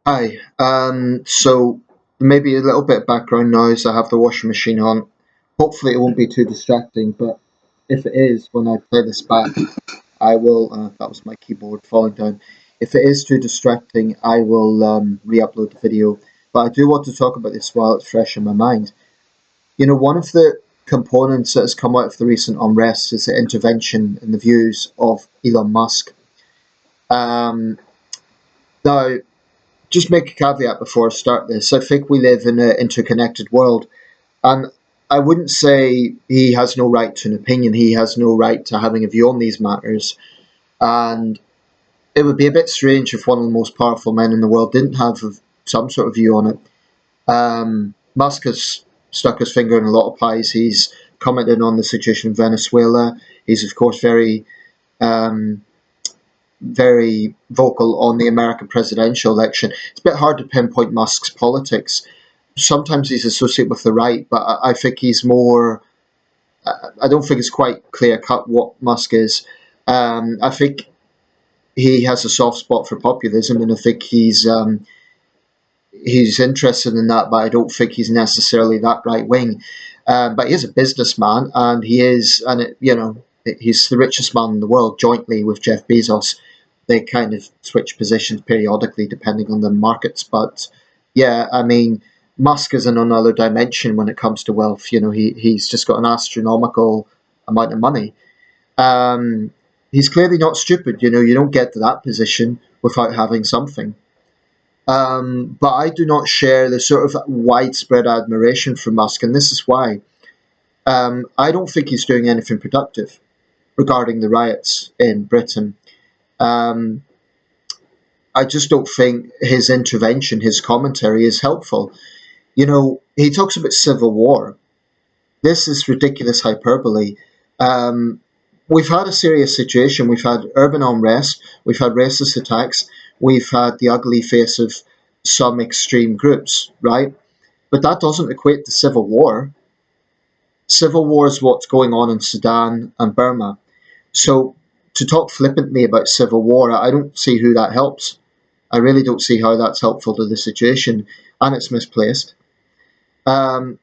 Hi. So maybe a little bit of background noise. I have the washing machine on. Hopefully, it won't be too distracting. But if it is, when I play this back, I will. That was my keyboard falling down. If it is too distracting, I will re-upload the video. But I do want to talk about this while it's fresh in my mind. One of the components that has come out of the recent unrest is the intervention in the views of Elon Musk. Um, Now, just make a caveat before I start this. I think we live in an interconnected world, and I wouldn't say he has no right to an opinion. He has no right to having a view on these matters, and it would be a bit strange if one of the most powerful men in the world didn't have some sort of view on it. Musk has stuck his finger in a lot of pies. He's commented on the situation in Venezuela. He's, of course, um, very vocal on the American presidential election. It's a bit hard to pinpoint Musk's politics. Sometimes he's associated with the right, but I think he's more. I don't think it's quite clear cut what Musk is. I think he has a soft spot for populism, and I think he's interested in that. But I don't think he's necessarily that right wing. But he is a businessman, and he's the richest man in the world, jointly with Jeff Bezos. They kind of switch positions periodically depending on the markets. But yeah, I mean, Musk is in another dimension when it comes to wealth. He's just got an astronomical amount of money. He's clearly not stupid. You don't get to that position without having something. But I do not share the sort of widespread admiration for Musk, and this is why. I don't think he's doing anything productive regarding the riots in Britain. Um, I just don't think his intervention, his commentary is helpful. He talks about civil war. This is ridiculous hyperbole. Um, we've had a serious situation. We've had urban unrest. We've had racist attacks. We've had the ugly face of some extreme groups, right? But that doesn't equate to civil war. Civil war is what's going on in Sudan and Burma. So to talk flippantly about civil war, I don't see who that helps. I really don't see how that's helpful to the situation, and it's misplaced. Um,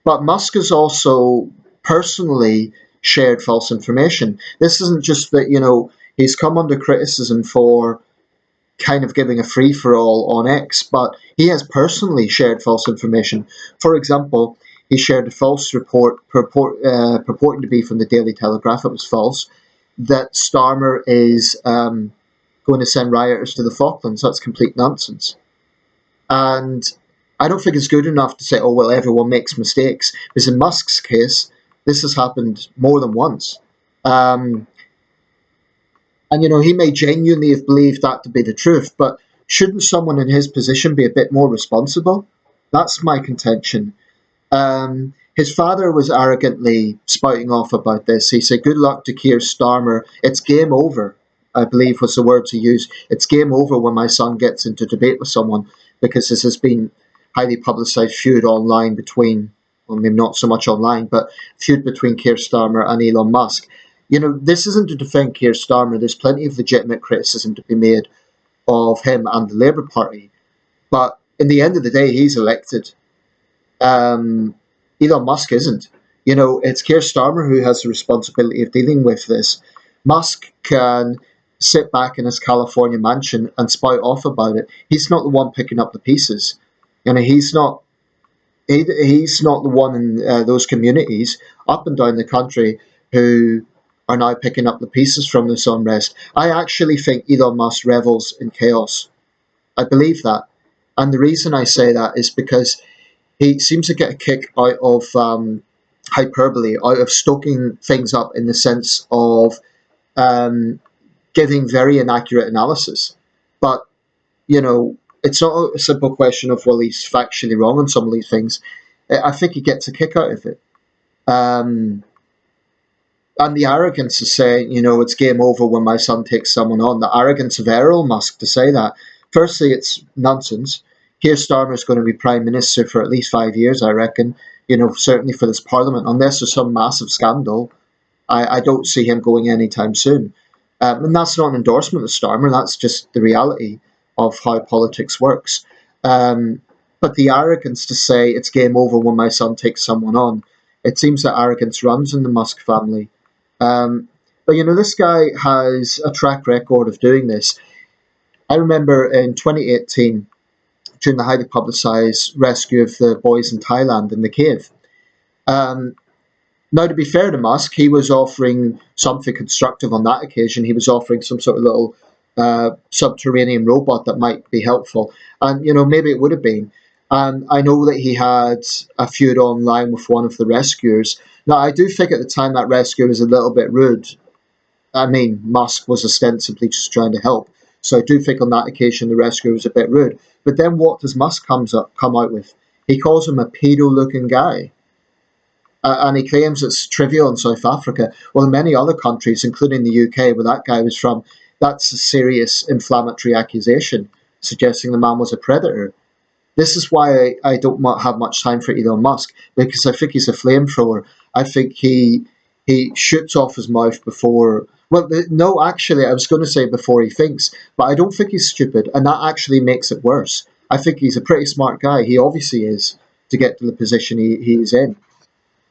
but Musk has also personally shared false information. This isn't just that, he's come under criticism for kind of giving a free for all on X, but he has personally shared false information. For example, he shared a false report purporting to be from the Daily Telegraph. It was false that Starmer is going to send rioters to the Falklands. That's complete nonsense. And I don't think it's good enough to say, oh, well, everyone makes mistakes. Because in Musk's case, this has happened more than once. Um, and, he may genuinely have believed that to be the truth, but shouldn't someone in his position be a bit more responsible? That's my contention. His father was arrogantly spouting off about this. He said, good luck to Keir Starmer. It's game over, I believe was the words he used. It's game over when my son gets into debate with someone, because this has been highly publicised feud online between, well, maybe not so much online, but feud between Keir Starmer and Elon Musk. This isn't to defend Keir Starmer. There's plenty of legitimate criticism to be made of him and the Labour Party. But in the end of the day, he's elected. Um, Elon Musk isn't. It's Keir Starmer who has the responsibility of dealing with this. Musk can sit back in his California mansion and spout off about it. He's not the one picking up the pieces. He's not. He's not the one in those communities up and down the country who are now picking up the pieces from this unrest. I actually think Elon Musk revels in chaos. I believe that. And the reason I say that is because he seems to get a kick out of hyperbole, out of stoking things up in the sense of um, giving very inaccurate analysis. But, it's not a simple question of, well, he's factually wrong on some of these things. I think he gets a kick out of it. Um, and the arrogance of saying, it's game over when my son takes someone on, the arrogance of Elon Musk to say that. Firstly, it's nonsense. Keir Starmer is going to be Prime Minister for at least 5 years, I reckon, certainly for this Parliament. Unless there's some massive scandal, I don't see him going anytime soon. And that's not an endorsement of Starmer, that's just the reality. of how politics works. Um, but the arrogance to say it's game over when my son takes someone on, it seems that arrogance runs in the Musk family. Um, but this guy has a track record of doing this. I remember in 2018, during the highly publicised rescue of the boys in Thailand in the cave. Um, Now, to be fair to Musk, he was offering something constructive on that occasion. He was offering some sort of little subterranean robot that might be helpful. And, maybe it would have been. And I know that he had a feud online with one of the rescuers. Now, I do think at the time that rescue was a little bit rude. I mean, Musk was ostensibly just trying to help. So I do think on that occasion the rescuer was a bit rude. But then what does Musk come out with? He calls him a pedo-looking guy. And he claims it's trivial in South Africa. Well, in many other countries, including the UK, where that guy was from, that's a serious inflammatory accusation, suggesting the man was a predator. This is why I don't have much time for Elon Musk, because I think he's a flamethrower. I think he shoots off his mouth before. Well, no, actually, I was going to say before he thinks, but I don't think he's stupid, and that actually makes it worse. I think he's a pretty smart guy. He obviously is to get to the position he's in.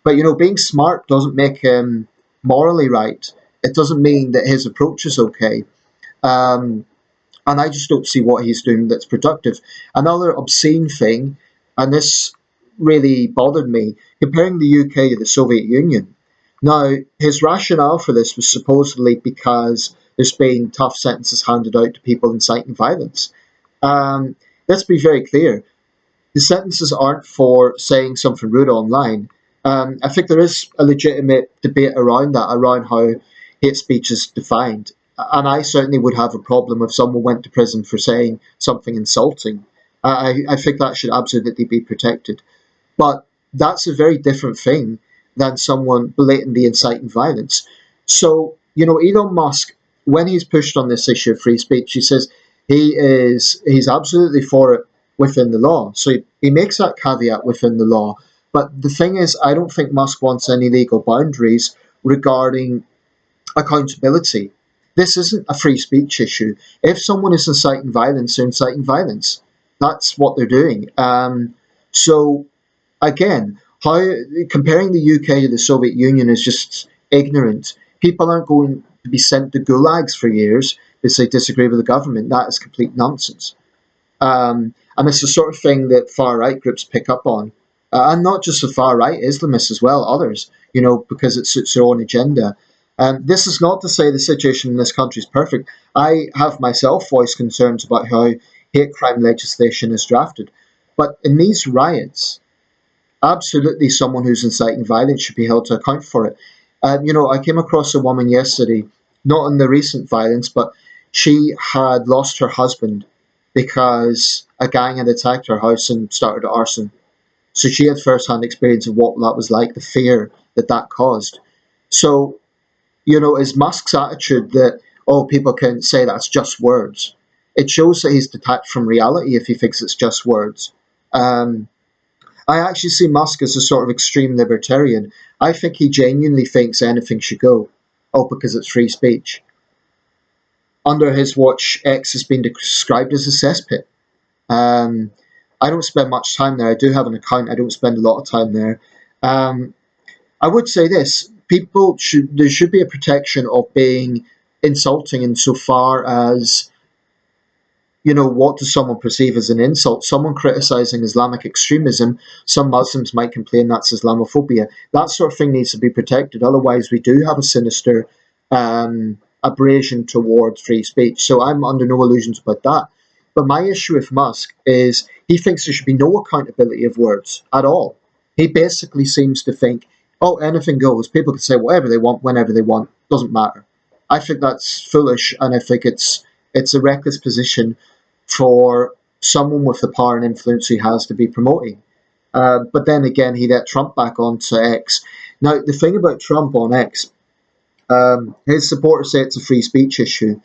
But being smart doesn't make him morally right. It doesn't mean that his approach is okay. Um, and I just don't see what he's doing that's productive. Another obscene thing, and this really bothered me, comparing the UK to the Soviet Union. Now, his rationale for this was supposedly because there's been tough sentences handed out to people inciting violence. Um, let's be very clear, the sentences aren't for saying something rude online. I think there is a legitimate debate around that, around how hate speech is defined. And I certainly would have a problem if someone went to prison for saying something insulting. I think that should absolutely be protected. But that's a very different thing than someone blatantly inciting violence. So, Elon Musk, when he's pushed on this issue of free speech, he says he's absolutely for it within the law. So he makes that caveat within the law. But the thing is, I don't think Musk wants any legal boundaries regarding accountability. This isn't a free speech issue. If someone is inciting violence, they're inciting violence. That's what they're doing. So again, how comparing the UK to the Soviet Union is just ignorant. People aren't going to be sent to gulags for years because they disagree with the government. That is complete nonsense. And it's the sort of thing that far right groups pick up on. And not just the far right, Islamists as well, others, because it suits their own agenda. This is not to say the situation in this country is perfect. I have myself voiced concerns about how hate crime legislation is drafted. But in these riots, absolutely someone who's inciting violence should be held to account for it. I came across a woman yesterday, not in the recent violence, but she had lost her husband because a gang had attacked her house and started arson. So she had first-hand experience of what that was like, the fear that that caused. So, is Musk's attitude that, oh, people can say that's just words? It shows that he's detached from reality if he thinks it's just words. Um, I actually see Musk as a sort of extreme libertarian. I think he genuinely thinks anything should go. Oh, because it's free speech. Under his watch, X has been described as a cesspit. Um, I don't spend much time there. I do have an account. I don't spend a lot of time there. Um, I would say this: there should be a protection of being insulting insofar as what does someone perceive as an insult? Someone criticizing Islamic extremism, some Muslims might complain that's Islamophobia. That sort of thing needs to be protected. Otherwise, we do have a sinister abrasion towards free speech. So I'm under no illusions about that. But my issue with Musk is he thinks there should be no accountability of words at all. He basically seems to think, oh, anything goes. People can say whatever they want, whenever they want. Doesn't matter. I think that's foolish, and I think it's a reckless position for someone with the power and influence he has to be promoting. But then again, he let Trump back onto X. Now, the thing about Trump on X, his supporters say it's a free speech issue,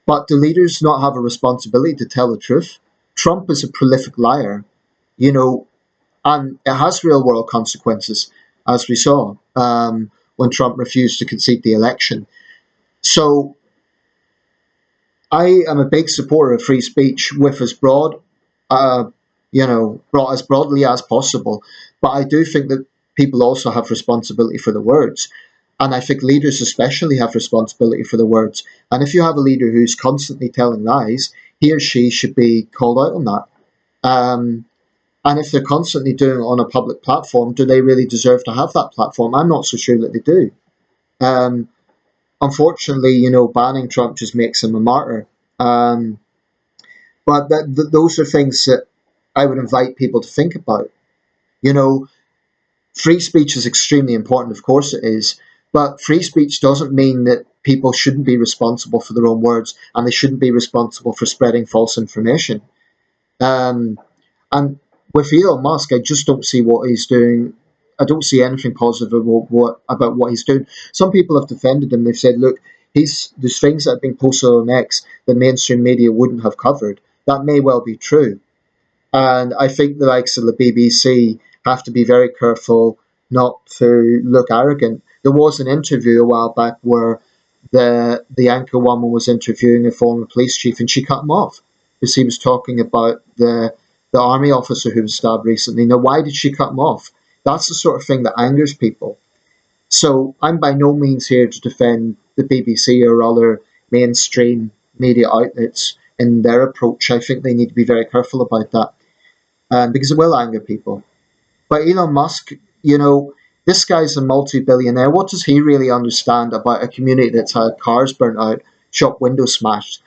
but do leaders not have a responsibility to tell the truth? Trump is a prolific liar, and it has real world consequences, as we saw when Trump refused to concede the election. So I am a big supporter of free speech with as broad, uh, brought as broadly as possible. But I do think that people also have responsibility for the words. And I think leaders especially have responsibility for the words. And if you have a leader who's constantly telling lies, he or she should be called out on that. Um, and if they're constantly doing it on a public platform, do they really deserve to have that platform? I'm not so sure that they do. Um, Unfortunately, banning Trump just makes him a martyr. Um, but those are things that I would invite people to think about. You know, free speech is extremely important, of course it is, but free speech doesn't mean that people shouldn't be responsible for their own words and they shouldn't be responsible for spreading false information. Um, and with Elon Musk, I just don't see what he's doing. I don't see anything positive about what he's doing. Some people have defended him. They've said, look, there's things that have been posted on X that mainstream media wouldn't have covered. That may well be true. And I think the likes of the BBC have to be very careful not to look arrogant. There was an interview a while back where the anchor woman was interviewing a former police chief, and she cut him off because he was talking about the army officer who was stabbed recently. Now, why did she cut him off? That's the sort of thing that angers people. So I'm by no means here to defend the BBC or other mainstream media outlets in their approach. I think they need to be very careful about that, because it will anger people. But Elon Musk, this guy's a multi-billionaire. What does he really understand about a community that's had cars burnt out, shop windows smashed?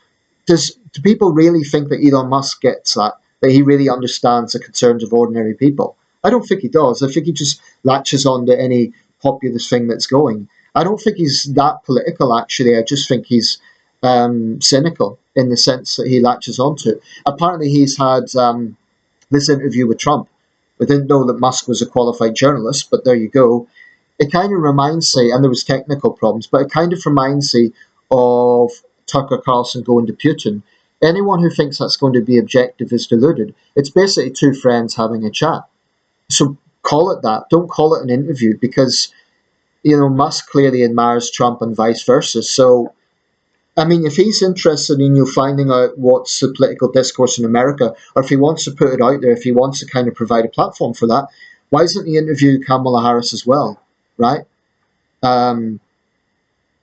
Do people really think that Elon Musk gets that? That he really understands the concerns of ordinary people? I don't think he does. I think he just latches on to any populist thing that's going. I don't think he's that political, actually. I just think he's cynical in the sense that he latches onto it. Apparently, he's had this interview with Trump. We didn't know that Musk was a qualified journalist, but there you go. It kind of reminds me, and there was technical problems, but it kind of reminds me of Tucker Carlson going to Putin. Anyone who thinks that's going to be objective is deluded. It's basically two friends having a chat. So call it that. Don't call it an interview because, Musk clearly admires Trump and vice versa. So I mean, if he's interested in you finding out what's the political discourse in America, or if he wants to put it out there, if he wants to kind of provide a platform for that, why doesn't he interview Kamala Harris as well, right? Um,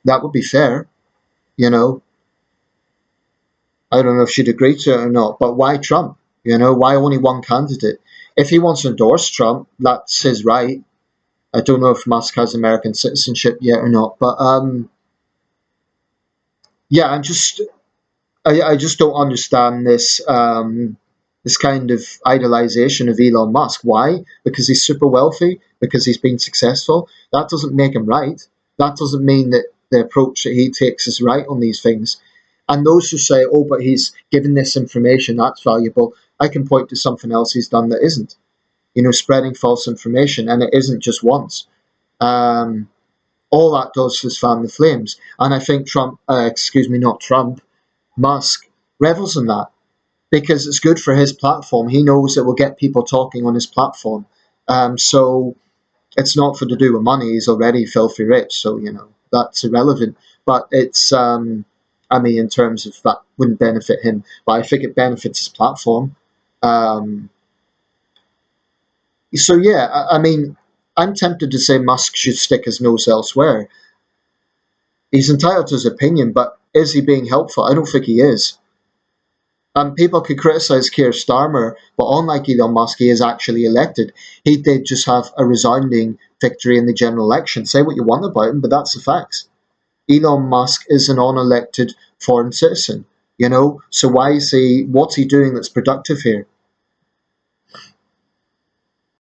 that would be fair, you know. I don't know if she'd agree to it or not, but why Trump? Why only one candidate? If he wants to endorse Trump, that's his right. I don't know if Musk has American citizenship yet or not, but yeah, I just don't understand this kind of idolization of Elon Musk. Why? Because he's super wealthy, because he's been successful. That doesn't make him right. That doesn't mean that the approach that he takes is right on these things. And those who say, oh, but he's given this information, that's valuable, I can point to something else he's done that isn't. Spreading false information, and it isn't just once. Um, all that does is fan the flames. And I think not Trump, Musk revels in that because it's good for his platform. He knows it will get people talking on his platform. So it's not for to do with money. He's already filthy rich, so that's irrelevant. But in terms of that, wouldn't benefit him. But I think it benefits his platform. Um, so yeah, I'm tempted to say Musk should stick his nose elsewhere. He's entitled to his opinion, but is he being helpful? I don't think he is. People could criticize Keir Starmer, but unlike Elon Musk, he is actually elected. He did just have a resounding victory in the general election. Say what you want about him, but that's the facts. Elon Musk is an unelected foreign citizen, So why is he? What's he doing that's productive here?